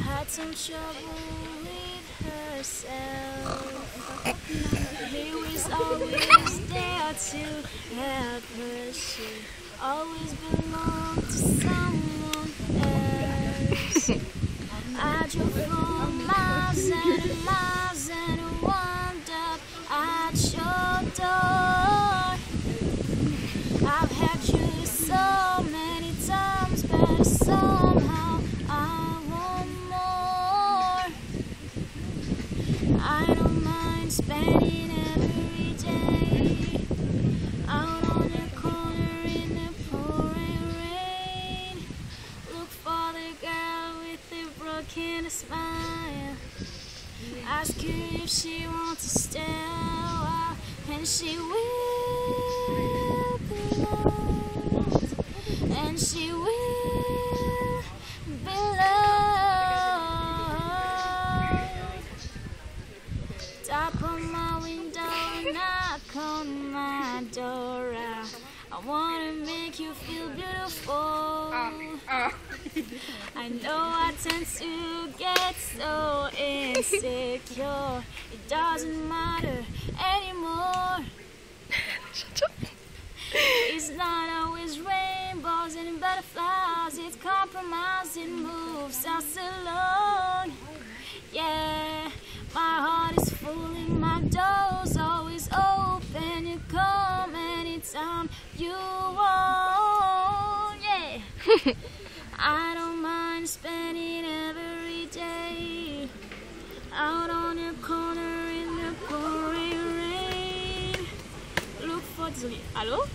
Had some trouble with herself. He was always there to help her. She always belonged to someone else. I drove for miles and miles and wound up at your door. I've had you so many times, but somehow I want more. I don't mind spending every day out on the corner in the pouring rain. Look for the girl with the broken smile. Ask her if she wants to stay a while, and she will be loved, and she will be loved. Tap on my window, knock on my door. I wanna make you feel beautiful. I know I tend to get so insecure. It doesn't matter anymore. It's not always rainbows and butterflies. It's compromise, it moves us along. Yeah, my heart is full and my door's always open. You come anytime you want. Yeah. I don't mind spending every day out on your corner in the pouring rain. Look for... Désolée. Allô?